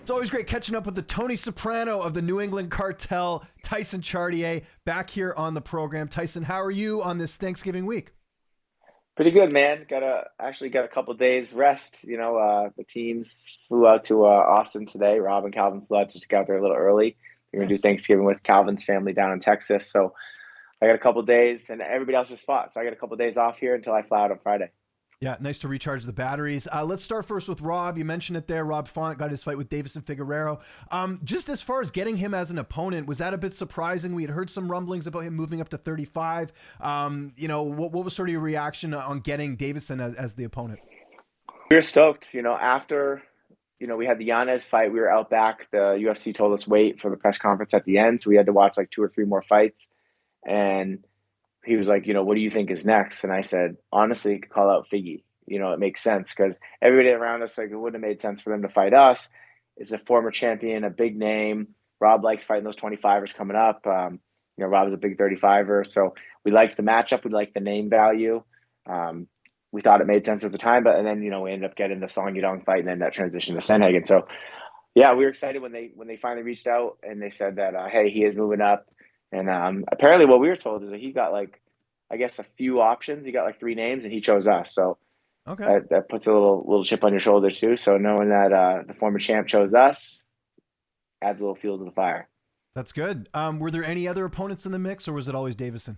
It's always great catching up with the Tony Soprano of the New England Cartel, Tyson Chartier, back here on the program. Tyson, how are you on this Thanksgiving week? Pretty good, man. Got a couple days rest. The teams flew out to Austin today. Rob and Calvin flew out, just got there a little early. We're gonna do Nice. Thanksgiving with Calvin's family down in Texas. So I got a couple days, and everybody else just fought. So I got a couple days off here until I fly out on Friday. Yeah, nice to recharge the batteries. Let's start first with Rob. You mentioned it there. Rob Font got his fight with Deiveson Figueiredo. Just as far as getting him as an opponent, was that a bit surprising? We had heard some rumblings about him moving up to 35. What was sort of your reaction on getting Deiveson as the opponent? We were stoked. After we had the Yanez fight, we were out back. The UFC told us wait for the press conference at the end, so we had to watch like two or three more fights. And he was like, what do you think is next? And I said, honestly, you could call out Figgy. It makes sense because everybody around us, like, it wouldn't have made sense for them to fight us. It's a former champion, a big name. Rob likes fighting those 25ers coming up. Rob's a big 35er. So we liked the matchup. We liked the name value. We thought it made sense at the time, but and then we ended up getting the Song Yudong fight, and then that transition to Sandhagen. So yeah, we were excited when they finally reached out and they said that hey, he is moving up. And apparently, what we were told is that he got like, I guess, a few options. He got like three names, and he chose us. So Okay. that puts a little chip on your shoulder too. So knowing that the former champ chose us adds a little fuel to the fire. That's good. Were there any other opponents in the mix, or was it always Davison?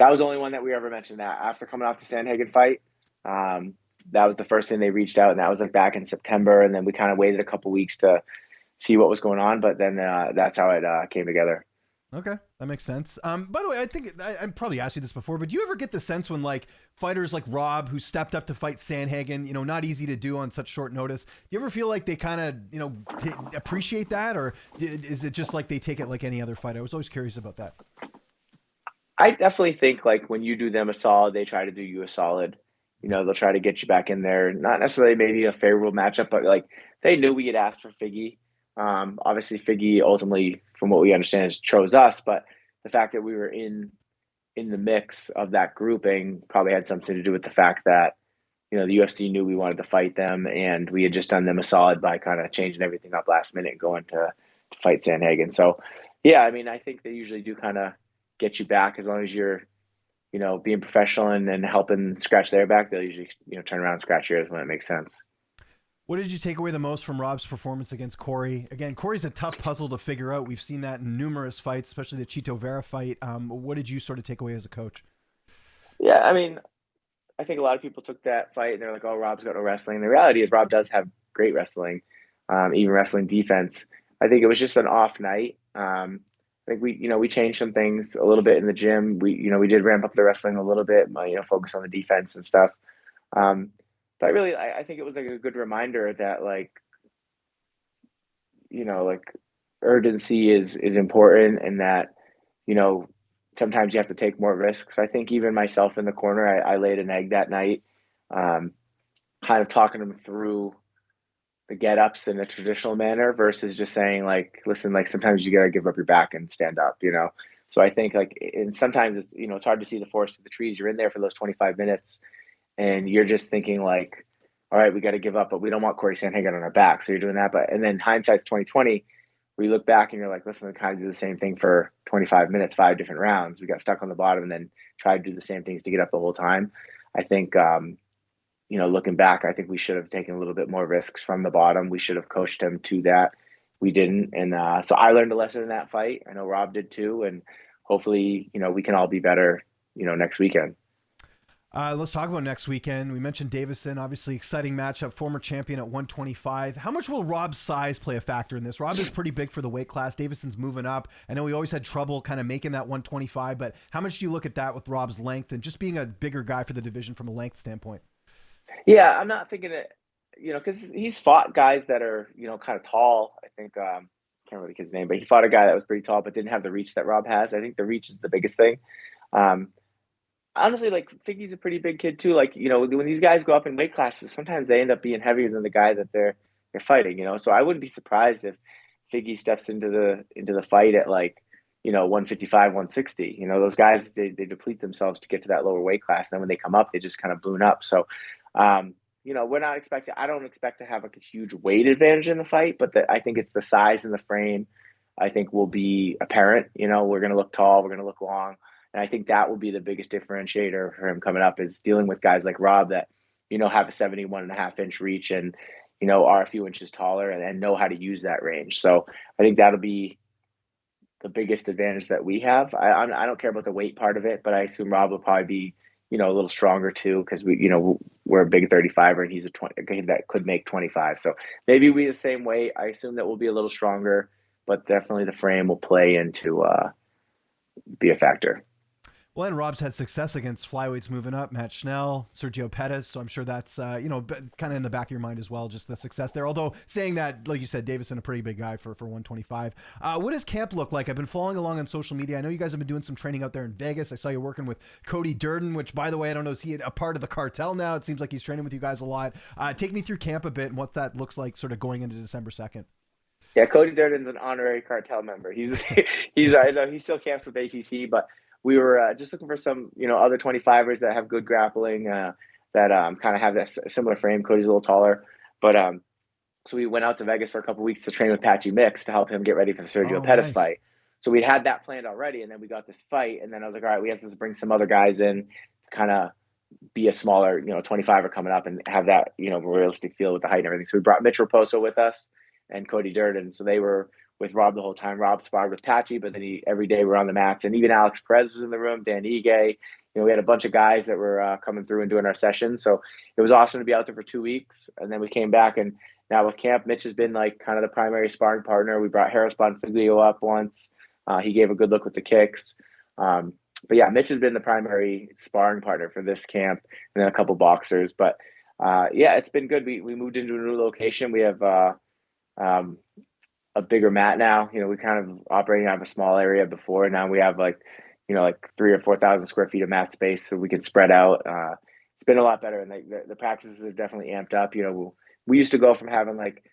That was the only one that we ever mentioned. That after coming off the Sandhagen fight, that was the first thing they reached out, and that was like back in September. And then we kind of waited a couple weeks to see what was going on, but then that's how it came together. Okay, that makes sense. By the way, I think I probably asked you this before, but do you ever get the sense when like fighters like Rob, who stepped up to fight Sandhagen, not easy to do on such short notice, do you ever feel like they kind of, appreciate that, or is it just like they take it like any other fight? I was always curious about that. I definitely think like when you do them a solid, they try to do you a solid. They'll try to get you back in there. Not necessarily maybe a favorable matchup, but like they knew we had asked for Figgy. Obviously, Figgy ultimately, from what we understand, chose us. But the fact that we were in the mix of that grouping probably had something to do with the fact that the UFC knew we wanted to fight them, and we had just done them a solid by kind of changing everything up last minute and going to fight Sandhagen. So, yeah, I mean, I think they usually do kind of get you back as long as you're being professional and helping scratch their back. They'll usually turn around and scratch yours when it makes sense. What did you take away the most from Rob's performance against Corey? Again, Corey's a tough puzzle to figure out. We've seen that in numerous fights, especially the Chito Vera fight. What did you sort of take away as a coach? Yeah, I mean, I think a lot of people took that fight and they're like, "Oh, Rob's got no wrestling." The reality is, Rob does have great wrestling, even wrestling defense. I think it was just an off night. I think we changed some things a little bit in the gym. We did ramp up the wrestling a little bit, focus on the defense and stuff. Um, but really, I think it was like a good reminder that like urgency is important, and that you know sometimes you have to take more risks. I think even myself in the corner, I laid an egg that night, um, kind of talking them through the get ups in a traditional manner versus just saying like, listen, like sometimes you gotta give up your back and stand up. So I think like, and sometimes it's hard to see the forest through the trees. You're in there for those 25 minutes, and you're just thinking like, all right, we got to give up, but we don't want Corey Sandhagen on our back. So you're doing that, but and then hindsight's 2020. Where you look back and you're like, listen, we kind of do the same thing for 25 minutes, five different rounds. We got stuck on the bottom and then tried to do the same things to get up the whole time. I think looking back, I think we should have taken a little bit more risks from the bottom. We should have coached him to that. We didn't. And so I learned a lesson in that fight. I know Rob did too. And hopefully, we can all be better, next weekend. Let's talk about next weekend. We mentioned Davison, obviously exciting matchup, former champion at 125. How much will Rob's size play a factor in this? Rob is pretty big for the weight class. Davison's moving up. I know we always had trouble kind of making that 125, but how much do you look at that with Rob's length and just being a bigger guy for the division from a length standpoint? Yeah, I'm not thinking it, because he's fought guys that are, kind of tall. I think, can't remember the kid's name, but he fought a guy that was pretty tall, but didn't have the reach that Rob has. I think the reach is the biggest thing. Um, Honestly, like Figgy's a pretty big kid too. Like, when these guys go up in weight classes, sometimes they end up being heavier than the guy that they're fighting. So I wouldn't be surprised if Figgy steps into the fight at like, 155, 160. Those guys they deplete themselves to get to that lower weight class. And then when they come up, they just kind of boon up. So we're not expecting. I don't expect to have like a huge weight advantage in the fight, but I think it's the size and the frame. I think will be apparent. We're going to look tall, we're going to look long, and I think that will be the biggest differentiator for him coming up is dealing with guys like Rob that have a 71.5-inch reach and are a few inches taller and know how to use that range. So I think that'll be the biggest advantage that we have. I don't care about the weight part of it, but I assume Rob will probably be a little stronger too because we're a big 35er and he's a 20 that could make 25. So maybe we the same weight. I assume that we'll be a little stronger, but definitely the frame will play into be a factor. Well, and Rob's had success against flyweights moving up, Matt Schnell, Sergio Pettis. So I'm sure that's, kind of in the back of your mind as well, just the success there. Although saying that, like you said, Deiveson, a pretty big guy for 125. What does camp look like? I've been following along on social media. I know you guys have been doing some training out there in Vegas. I saw you working with Cody Durden, which, by the way, I don't know, is he a part of the cartel now? It seems like he's training with you guys a lot. Take me through camp a bit and what that looks like sort of going into December 2nd. Yeah, Cody Durden's an honorary cartel member. He's he still camps with ATT, but we were just looking for some other 25ers that have good grappling that kind of have that similar frame. Cody's a little taller, but so we went out to Vegas for a couple of weeks to train with Patchy Mix to help him get ready for the Sergio Pettis fight. So we'd had that planned already, and then we got this fight, and then I was like, all right, we have to bring some other guys in to kind of be a smaller 25er coming up and have that realistic feel with the height and everything. So we brought Mitch Raposo with us and Cody Durden. So they were with Rob the whole time. Rob sparred with Patchy, but then every day we're on the mats. And even Alex Perez was in the room, Dan Ige. We had a bunch of guys that were coming through and doing our sessions. So it was awesome to be out there for 2 weeks. And then we came back, and now with camp, Mitch has been like kind of the primary sparring partner. We brought Deiveson Figueiredo up once. He gave a good look with the kicks. But yeah, Mitch has been the primary sparring partner for this camp, and then a couple boxers. But yeah, it's been good. We moved into a new location. We have a bigger mat now. We kind of operating out of a small area before. Now we have like 3,000 or 4,000 square feet of mat space, so we can spread out. It's been a lot better, and the practices have definitely amped up. We used to go from having like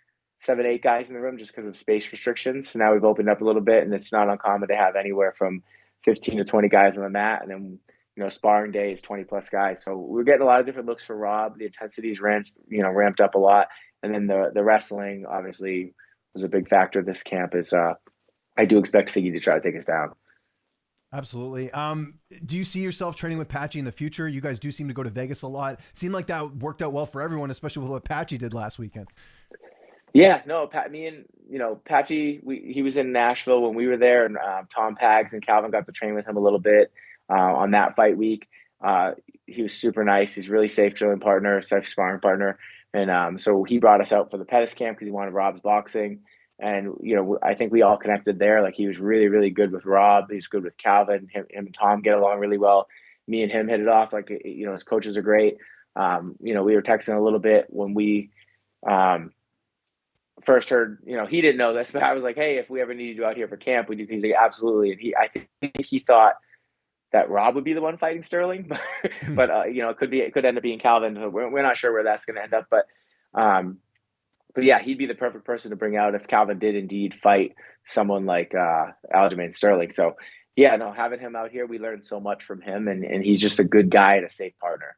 7, 8 guys in the room just because of space restrictions. So now we've opened up a little bit, and it's not uncommon to have anywhere from 15 to 20 guys on the mat, and then sparring day is 20 plus guys. So we're getting a lot of different looks for Rob. The intensity's ramped up a lot, and then the wrestling obviously was a big factor this camp. Is I do expect Figgy to try to take us down. Absolutely. Do you see yourself training with Patchy in the future? You guys do seem to go to Vegas a lot. Seemed like that worked out well for everyone, especially with what Patchy did last weekend. Yeah, no, me and Patchy, he was in Nashville when we were there, and Tom Pags and Calvin got to train with him a little bit on that fight week. He was super nice. He's a really safe drilling partner, safe sparring partner, and so he brought us out for the Pettis camp because he wanted Rob's boxing. And I think we all connected there. Like, he was really, really good with Rob. He was good with Calvin. Him and Tom get along really well. Me and him hit it off. Like, his coaches are great. We were texting a little bit when we first heard. He didn't know this, but I was like, "Hey, if we ever need you out here for camp, we do." He's like, "Absolutely." And I think he thought that Rob would be the one fighting Sterling, but it could end up being Calvin. So we're not sure where that's going to end up, but yeah, he'd be the perfect person to bring out if Calvin did indeed fight someone like Aljamain Sterling. So yeah, no, having him out here, we learned so much from him, and he's just a good guy and a safe partner.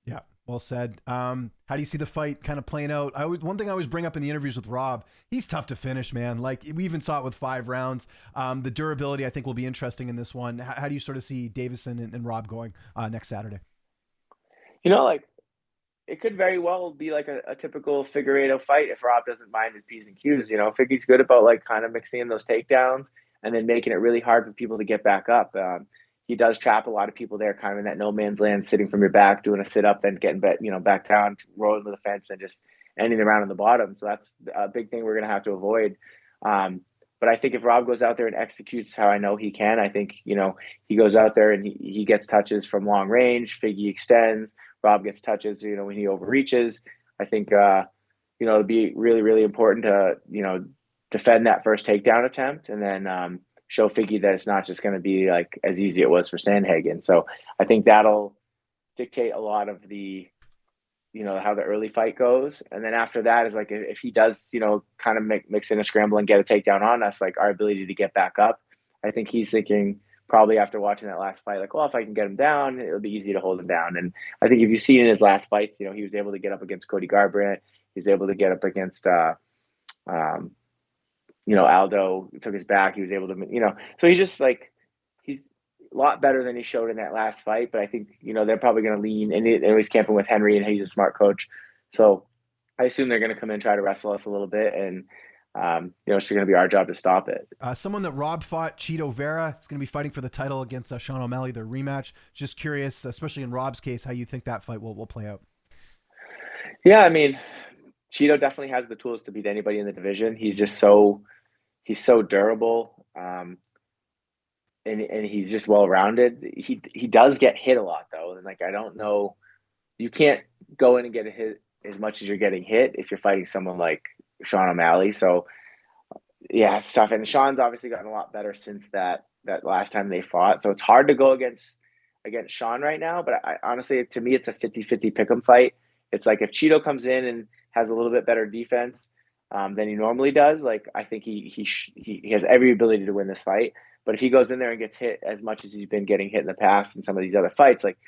Yeah, well said. How do you see the fight kind of playing out? One thing I always bring up in the interviews with Rob, he's tough to finish, man. Like, we even saw it with 5 rounds. The durability, I think, will be interesting in this one. How do you sort of see Deiveson and Rob going next Saturday? It could very well be like a typical Figueiredo fight if Rob doesn't mind his P's and Q's. Figgy's good about like kind of mixing in those takedowns and then making it really hard for people to get back up. He does trap a lot of people there, kind of in that no man's land, sitting from your back, doing a sit up, then getting back down, rolling to the fence, and just ending the round on the bottom. So that's a big thing we're going to have to avoid. But I think if Rob goes out there and executes how I know he can, I think, he goes out there and he gets touches from long range, Figgy extends, Rob gets touches, when he overreaches. I think, it'll be really, really important to, defend that first takedown attempt and then show Figgy that it's not just going to be like as easy it was for Sandhagen. So I think that'll dictate a lot of the, how the early fight goes. And then after that is like, if he does, kind of mix in a scramble and get a takedown on us, like our ability to get back up, I think he's thinking probably after watching that last fight, like, well, if I can get him down, it'll be easy to hold him down. And I think if you've seen in his last fights, he was able to get up against Cody Garbrandt. He was able to get up against, um, Aldo took his back. He was able to, so he's just like, he's a lot better than he showed in that last fight. But I think, they're probably going to lean, and he's camping with Henry, and he's a smart coach. So I assume they're going to come in and try to wrestle us a little bit. And, it's going to be our job to stop it. Someone that Rob fought, Cheeto Vera, is going to be fighting for the title against Sean O'Malley, their rematch. Just curious, especially in Rob's case, how you think that fight will play out. Yeah, I mean, Cheeto definitely has the tools to beat anybody in the division. He's so durable, and he's just well rounded. He does get hit a lot though, and like, I don't know, you can't go in and get a hit as much as you're getting hit if you're fighting someone like Sean O'Malley. So yeah, it's tough. And Sean's obviously gotten a lot better since that last time they fought. So it's hard to go against Sean right now. But I honestly, to me, it's a 50-50 pick'em fight. It's like if Cheeto comes in and has a little bit better defense than he normally does, like, I think he has every ability to win this fight. But if he goes in there and gets hit as much as he's been getting hit in the past in some of these other fights, like,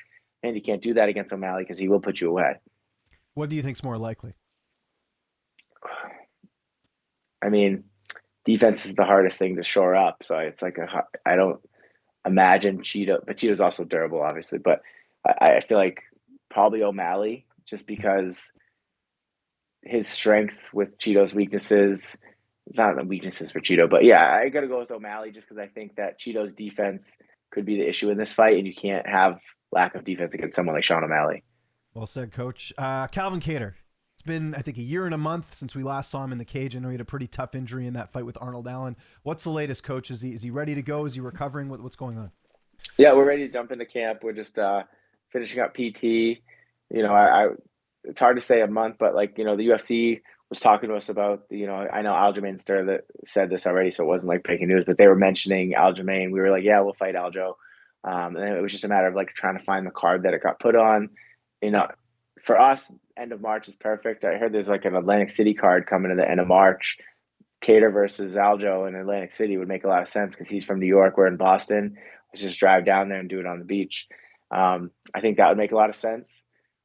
man, you can't do that against O'Malley because he will put you away. What do you think's more likely? I mean, defense is the hardest thing to shore up. So it's like I don't imagine Cheeto, but Cheeto's also durable, obviously. But I feel like probably O'Malley, just because his strengths with Cheeto's weaknesses, not the weaknesses for Cheeto, but yeah, I got to go with O'Malley just because I think that Cheeto's defense could be the issue in this fight, and you can't have lack of defense against someone like Sean O'Malley. Well said, Coach. Calvin Kattar. It's been, I think, a year and a month since we last saw him in the cage. I know he had a pretty tough injury in that fight with Arnold Allen. What's the latest, Coach? Is he ready to go? Is he recovering? What's going on? Yeah, we're ready to jump into camp. We're just finishing up PT. I it's hard to say a month, but like, the UFC was talking to us about, I know Aljamain Sterling said this already, so it wasn't like breaking news, but they were mentioning Aljamain. We were like, yeah, we'll fight Aljo. And it was just a matter of like trying to find the card that it got put on. For us, end of March is perfect. I heard there's like an Atlantic City card coming to the end of March. Kattar versus Aljo in Atlantic City would make a lot of sense because he's from New York. We're in Boston. Let's just drive down there and do it on the beach. I think that would make a lot of sense.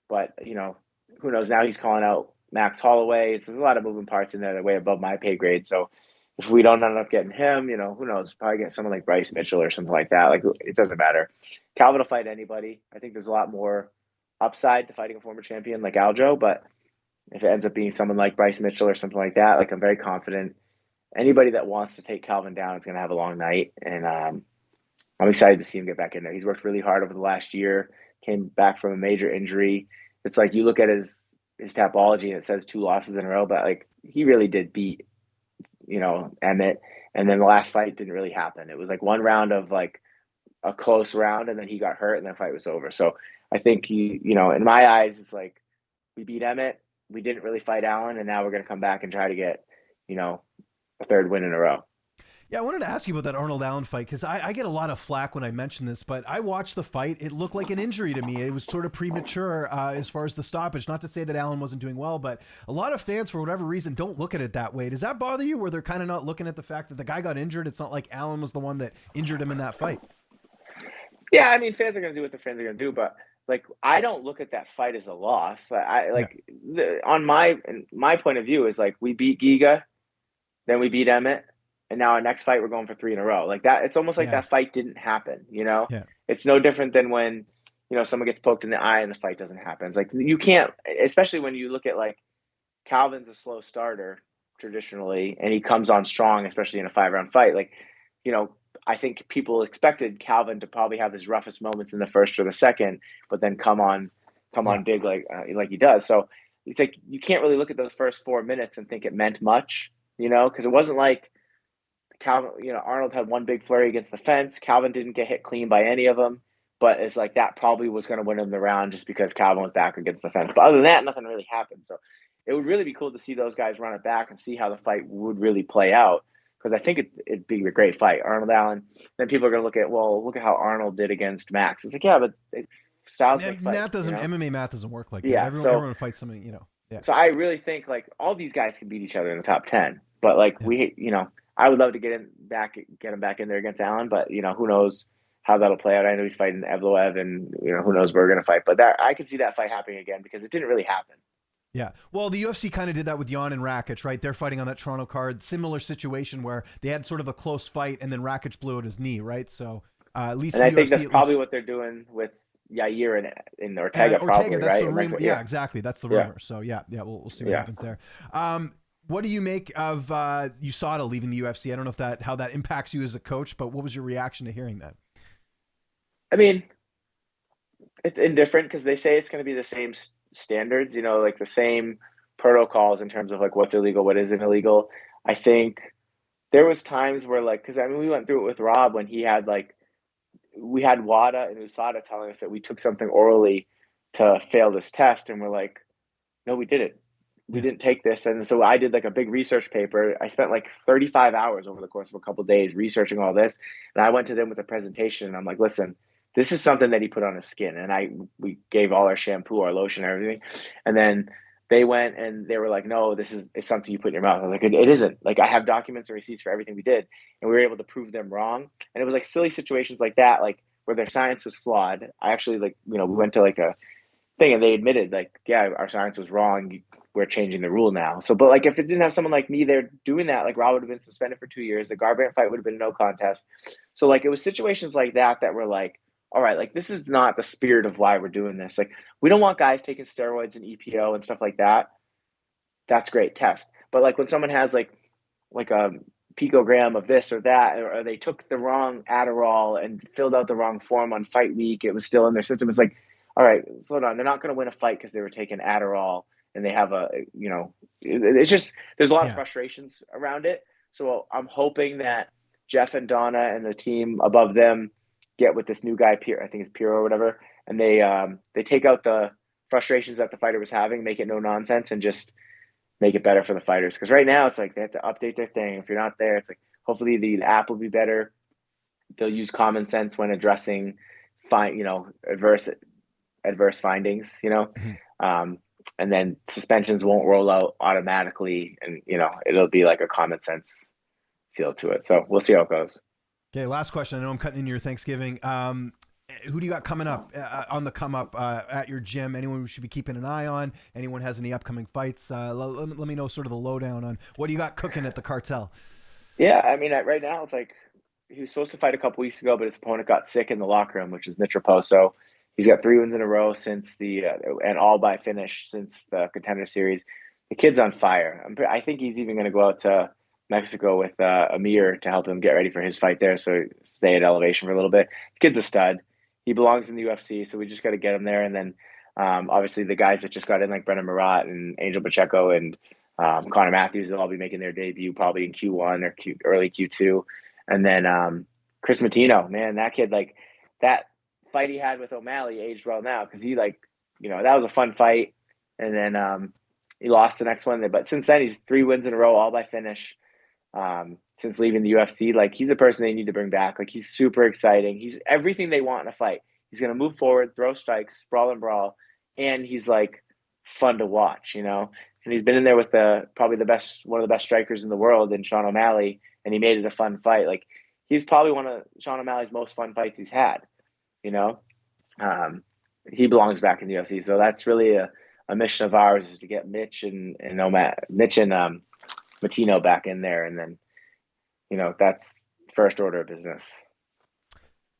But, who knows? Now he's calling out Max Holloway. There's a lot of moving parts in there that are way above my pay grade. So if we don't end up getting him, who knows? Probably get someone like Bryce Mitchell or something like that. Like, it doesn't matter. Calvin will fight anybody. I think there's a lot more upside to fighting a former champion like Aljo, but if it ends up being someone like Bryce Mitchell or something like that, like, I'm very confident anybody that wants to take Calvin down is going to have a long night. And I'm excited to see him get back in there. He's worked really hard over the last year, came back from a major injury. It's like you look at his Tapology and it says 2 losses in a row, but like, he really did beat, Emmett. And then the last fight didn't really happen. It was like one round of like a close round, and then he got hurt and the fight was over. So I think in my eyes, it's like we beat Emmett, we didn't really fight Allen, and now we're going to come back and try to get, a third win in a row. Yeah, I wanted to ask you about that Arnold Allen fight because I get a lot of flack when I mention this, but I watched the fight. It looked like an injury to me. It was sort of premature as far as the stoppage. Not to say that Allen wasn't doing well, but a lot of fans, for whatever reason, don't look at it that way. Does that bother you, where they're kind of not looking at the fact that the guy got injured? It's not like Allen was the one that injured him in that fight. Yeah, I mean, fans are going to do what the fans are going to do, but like, I don't look at that fight as a loss. On my point of view is like, we beat Giga, then we beat Emmett, and now our next fight we're going for 3 in a row. Like that, it's almost like that fight didn't happen. Yeah. It's no different than when someone gets poked in the eye and the fight doesn't happen. It's like, you can't, especially when you look at like Calvin's a slow starter traditionally, and he comes on strong, especially in a 5-round fight. Like, I think people expected Calvin to probably have his roughest moments in the first or the second, but then come on big like he does. So it's like, you can't really look at those first 4 minutes and think it meant much, because it wasn't like Calvin, Arnold had one big flurry against the fence. Calvin didn't get hit clean by any of them, but it's like that probably was going to win him the round just because Calvin was back against the fence. But other than that, nothing really happened. So it would really be cool to see those guys run it back and see how the fight would really play out. Because I think it'd be a great fight. Arnold Allen. Then people are going to look at how Arnold did against Max. It's like, yeah, but styles make fights. MMA math doesn't work like that. Yeah, everyone fights something, Yeah. So I really think like all these guys can beat each other in the top 10. But like I would love to get him back in there against Allen. But who knows how that'll play out. I know he's fighting Evloev, and who knows where we're gonna fight. But that I could see that fight happening again because it didn't really happen. Yeah. Well, the UFC kind of did that with Jan and Rakic, right? They're fighting on that Toronto card. Similar situation where they had sort of a close fight and then Rakic blew out his knee, right? So at least And the I think UFC that's probably what they're doing with Yair and Ortega, Ortega, probably, that's right? the rumor. Yeah, exactly. That's the Yeah. rumor. So yeah, we'll see what Yeah. happens there. What do you make of USADA leaving the UFC? I don't know if how that impacts you as a coach, but what was your reaction to hearing that? I mean, it's indifferent because they say it's going to be the same standards, like the same protocols in terms of like what's illegal, what isn't illegal. I think there was times where like, because I mean, we went through it with Rob when he had like, we had WADA and USADA telling us that we took something orally to fail this test, and we're like, no, we didn't. We didn't take this. And so I did like a big research paper. I spent like 35 hours over the course of a couple of days researching all this. And I went to them with a presentation, and I'm like, listen, this is something that he put on his skin. And we gave all our shampoo, our lotion, everything. And then they went and they were like, no, it's something you put in your mouth. I was like, it isn't. Like, I have documents and receipts for everything we did. And we were able to prove them wrong. And it was like silly situations like that, like where their science was flawed. I actually we went to like a thing and they admitted like, yeah, our science was wrong. We're changing the rule now. So, but like if it didn't have someone like me there doing that, like Rob would have been suspended for 2 years. The Garbrandt fight would have been no contest. So like it was situations like that were like, all right, like this is not the spirit of why we're doing this. Like we don't want guys taking steroids and EPO and stuff like that. That's great, test. But like when someone has like a picogram of this or that, or they took the wrong Adderall and filled out the wrong form on fight week, it was still in their system. It's like, all right, slow down. They're not going to win a fight because they were taking Adderall and they have it's just, there's a lot of Yeah. frustrations around it. So I'm hoping that Jeff and Donna and the team above them get with this new guy, I think it's Piro or whatever, and they take out the frustrations that the fighter was having, make it no nonsense, and just make it better for the fighters. Because right now it's like they have to update their thing. If you're not there, it's like hopefully the app will be better. They'll use common sense when addressing adverse findings, and then suspensions won't roll out automatically, and it'll be like a common sense feel to it. So we'll see how it goes. Okay, last question. I know I'm cutting into your Thanksgiving. Who do you got coming up on the come up at your gym? Anyone we should be keeping an eye on? Anyone has any upcoming fights? Let me know sort of the lowdown on what do you got cooking at the cartel. Yeah, I mean, right now it's like he was supposed to fight a couple weeks ago, but his opponent got sick in the locker room, which is Mitroposo. He's got 3 wins in a row since and all by finish since the Contender Series. The kid's on fire. I think he's even going to go out to Mexico with Amir to help him get ready for his fight there, so stay at elevation for a little bit. The kid's a stud. He belongs in the UFC, so we just got to get him there. And then obviously the guys that just got in, like Brendan Marat and Angel Pacheco and Connor Matthews, they'll all be making their debut probably in Q1 or early Q2. And then Chris Matino, man, that kid, like that fight he had with O'Malley aged well now because he that was a fun fight. And then he lost the next one. But since then, he's 3 wins in a row, all by finish. Since leaving the UFC, like he's a person they need to bring back. Like he's super exciting. He's everything they want in a fight. He's going to move forward, throw strikes, sprawl and brawl, and he's like fun to watch, And he's been in there with probably one of the best strikers in the world in Sean O'Malley, and he made it a fun fight. Like he's probably one of Sean O'Malley's most fun fights he's had. He belongs back in the UFC, so that's really a mission of ours is to get Mitch and Matino back in there, and then that's first order of business.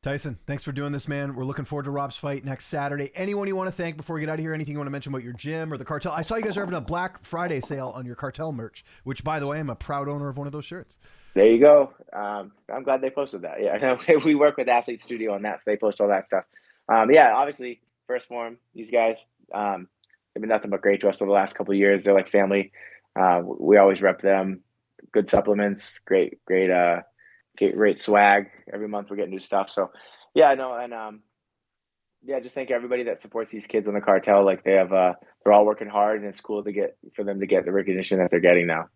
Tyson, thanks for doing this, man. We're looking forward to Rob's fight next Saturday. Anyone you want to thank before we get out of here? Anything you want to mention about your gym or the cartel? I saw you guys are having a Black Friday sale on your cartel merch, which, by the way, I'm a proud owner of one of those shirts. There you go. I'm glad they posted that. Yeah, I know we work with Athlete Studio on that, so they post all that stuff. Yeah, obviously, First Form, these guys, they've been nothing but great to us over the last couple of years. They're like family. We always rep them. Good supplements, great swag. Every month we're getting new stuff. So yeah, I know. And just thank everybody that supports these kids on the cartel. Like they're all working hard, and it's cool for them to get the recognition that they're getting now.